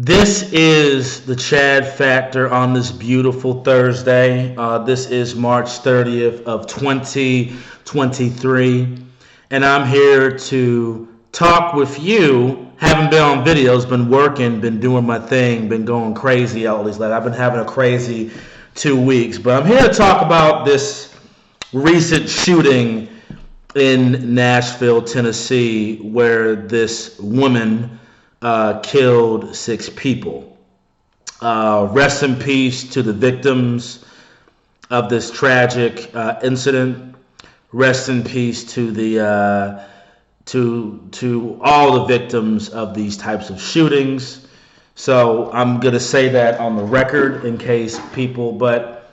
This is the Chad Factor on this beautiful Thursday. This is March 30th of 2023, and I'm here to talk with you. Haven't been on videos, been working, been doing my thing, been going crazy all these days. I've been having a crazy 2 weeks, but I'm here to talk about this recent shooting in Nashville, Tennessee, where this woman killed 6 people. Rest in peace to the victims of this tragic incident. Rest in peace to the to all the victims of these types of shootings. So I'm gonna say that on the record in case people, but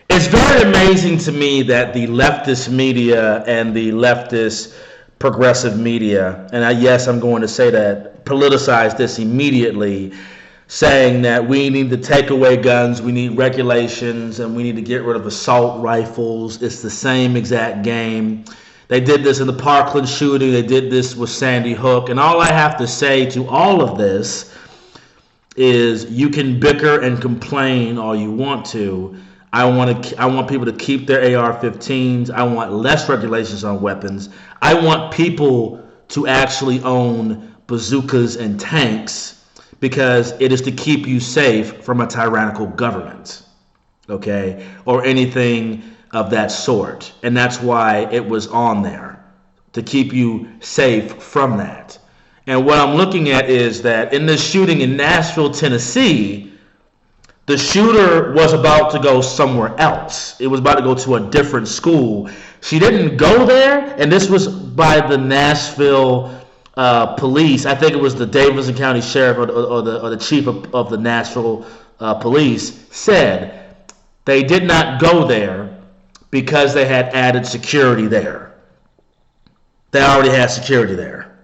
it's very amazing to me that the leftist media and the leftist progressive media, and yes, I'm going to say that, politicize this immediately, saying that we need to take away guns, we need regulations, and we need to get rid of assault rifles. It's the same exact game. They did this in the Parkland shooting, they did this with Sandy Hook, and all I have to say to all of this is you can bicker and complain all you want to. I want people to keep their AR-15s. I want less regulations on weapons. I want people to actually own bazookas and tanks because it is to keep you safe from a tyrannical government, okay, or anything of that sort. And that's why it was on there, to keep you safe from that. And what I'm looking at is that in this shooting in Nashville, Tennessee, the shooter was about to go somewhere else. It was about to go to a different school. She didn't go there, and this was by the Nashville police. I think it was the Davidson County Sheriff or the chief of the Nashville police said they did not go there because they had added security there. They already had security there.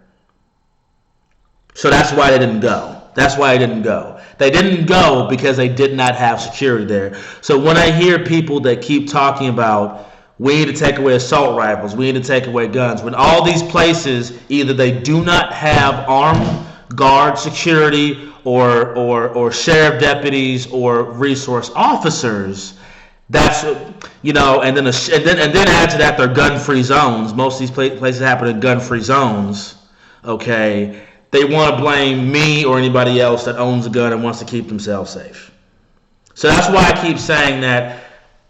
So that's why they didn't go. That's why they didn't go. They didn't go because they did not have security there. So when I hear people that keep talking about we need to take away assault rifles, we need to take away guns, when all these places either they do not have armed guard security or sheriff deputies or resource officers, that's and then add to that they're gun-free zones. Most of these places happen in gun-free zones. Okay. They want to blame me or anybody else that owns a gun and wants to keep themselves safe. So that's why I keep saying that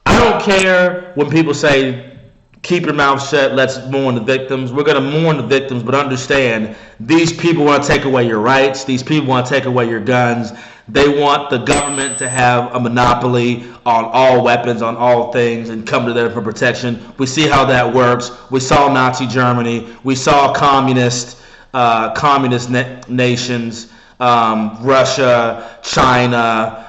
I don't care when people say, keep your mouth shut, let's mourn the victims. We're going to mourn the victims, but understand these people want to take away your rights. These people want to take away your guns. They want the government to have a monopoly on all weapons, on all things, and come to them for protection. We see how that works. We saw Nazi Germany. We saw communist nations, Russia, China,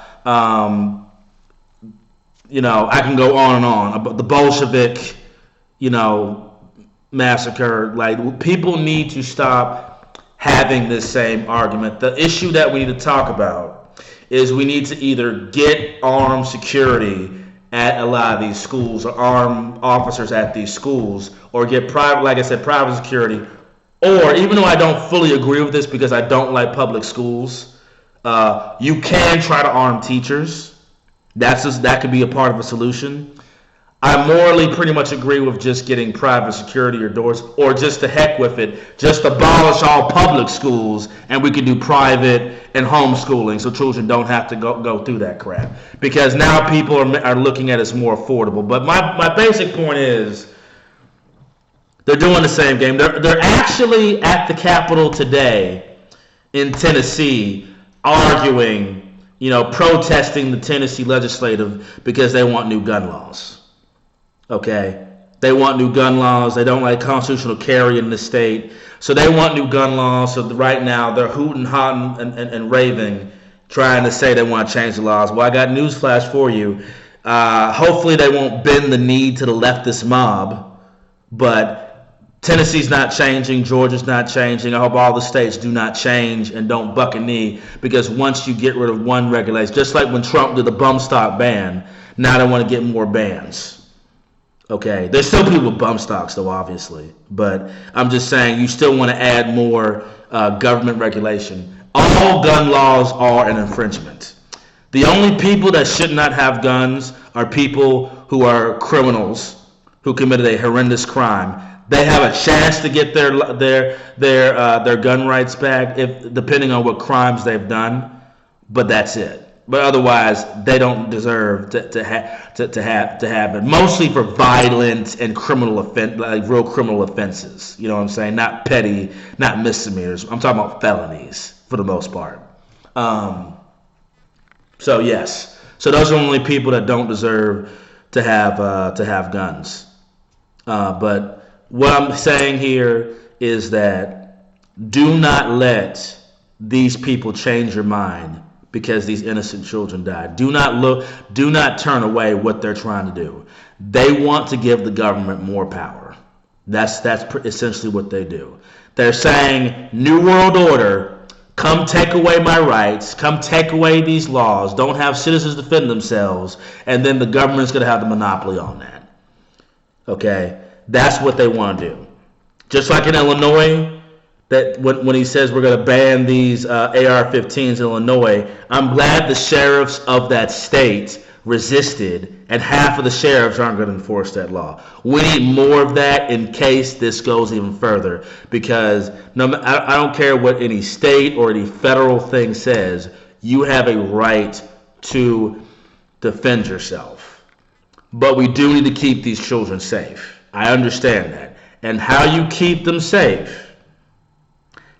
I can go on and on about the Bolshevik, massacre. Like, people need to stop having this same argument. The issue that we need to talk about is we need to either get armed security at a lot of these schools or armed officers at these schools, or get private security. Or, even though I don't fully agree with this because I don't like public schools, you can try to arm teachers. That could be a part of a solution. I morally pretty much agree with just getting private security or doors, or just to heck with it, just abolish all public schools and we can do private and homeschooling so children don't have to go through that crap. Because now people are looking at it as more affordable. But my basic point is, they're doing the same game. They're actually at the Capitol today in Tennessee arguing, protesting the Tennessee legislative because they want new gun laws. Okay? They want new gun laws. They don't like constitutional carry in the state. So they want new gun laws. So right now they're hooting, hotting, and raving, trying to say they want to change the laws. Well, I got news flash for you. Hopefully they won't bend the knee to the leftist mob, but Tennessee's not changing. Georgia's not changing. I hope all the states do not change and don't buck a knee, because once you get rid of one regulation, just like when Trump did the bum stock ban, now they want to get more bans. Okay, there's still people with bum stocks though, obviously, but I'm just saying you still want to add more government regulation. All gun laws are an infringement. The only people that should not have guns are people who are criminals who committed a horrendous crime. They have a chance to get their gun rights back if depending on what crimes they've done, but that's it. But otherwise, they don't deserve to have it. Mostly for violent and criminal offense, like real criminal offenses. You know what I'm saying? Not petty, not misdemeanors. I'm talking about felonies for the most part. So yes, so those are the only people that don't deserve to have guns. But what I'm saying here is that do not let these people change your mind because these innocent children died. Do not turn away what they're trying to do. They want to give the government more power. That's essentially what they do. They're saying, New World Order, come take away my rights, come take away these laws, don't have citizens defend themselves, and then the government's going to have the monopoly on that. Okay? That's what they want to do. Just like in Illinois, that when he says we're going to ban these AR-15s in Illinois, I'm glad the sheriffs of that state resisted, and half of the sheriffs aren't going to enforce that law. We need more of that in case this goes even further, because I don't care what any state or any federal thing says, you have a right to defend yourself. But we do need to keep these children safe. I understand that. And how you keep them safe,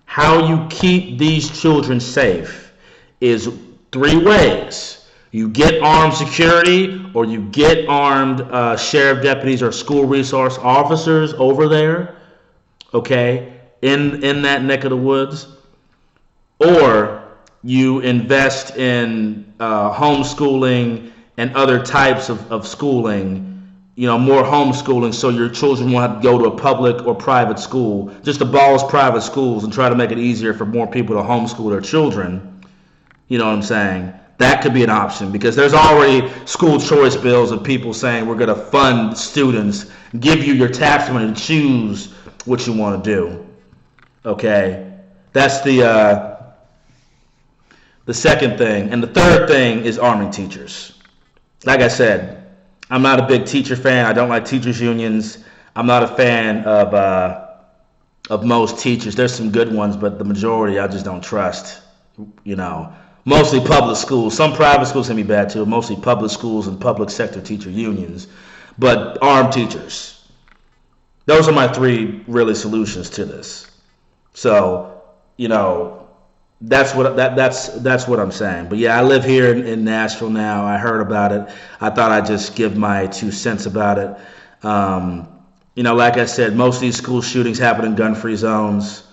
how you keep these children safe is three ways. You get armed security, or you get armed sheriff deputies or school resource officers over there, okay, in that neck of the woods. Or you invest in homeschooling and other types of schooling, more homeschooling, so your children won't have to go to a public or private school. Just abolish private schools and try to make it easier for more people to homeschool their children. You know what I'm saying? That could be an option, because there's already school choice bills of people saying we're going to fund students, give you your tax money to choose what you want to do. Okay? That's the second thing. And the third thing is arming teachers. Like I said, I'm not a big teacher fan. I don't like teachers unions. I'm not a fan of most teachers. There's some good ones, but the majority I just don't trust. Mostly public schools. Some private schools can be bad too. Mostly public schools and public sector teacher unions. But armed teachers. Those are my three really solutions to this. So, that's what I'm saying. But yeah, I live here in Nashville now. I heard about it. I thought I'd just give my 2 cents about it. Like I said, most of these school shootings happen in gun-free zones.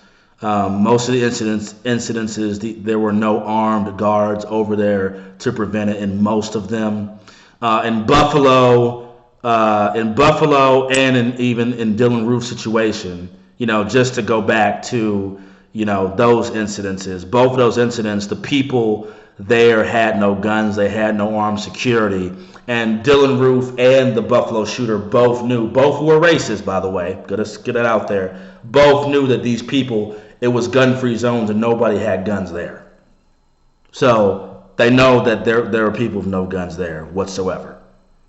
Most of the incidences, there were no armed guards over there to prevent it in most of them. In Buffalo, and even in Dylan Roof's situation, just to go back to those incidences, both of those incidents, the people there had no guns, they had no armed security, and Dylan Roof and the Buffalo shooter both were racist, by the way, gotta get it out there, both knew that these people, it was gun-free zones and nobody had guns there. So they know that there are people with no guns there whatsoever.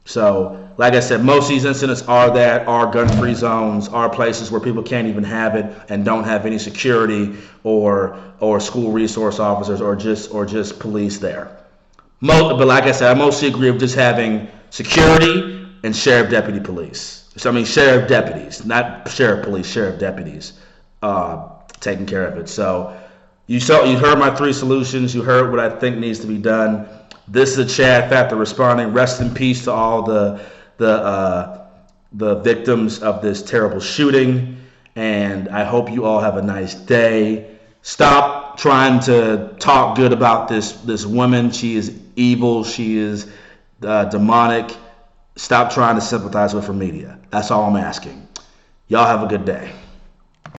So, like I said, most of these incidents are gun-free zones, are places where people can't even have it and don't have any security or school resource officers or just police there. But like I said, I mostly agree with just having security and sheriff deputy police. Sheriff deputies, not sheriff police, sheriff deputies taking care of it. So you heard my 3 solutions. You heard what I think needs to be done. This is a Chad Factor responding. Rest in peace to all the victims of this terrible shooting, and I hope you all have a nice day. Stop trying to talk good about this woman. She is evil. She is demonic. Stop trying to sympathize with her media. That's all I'm asking. Y'all have a good day.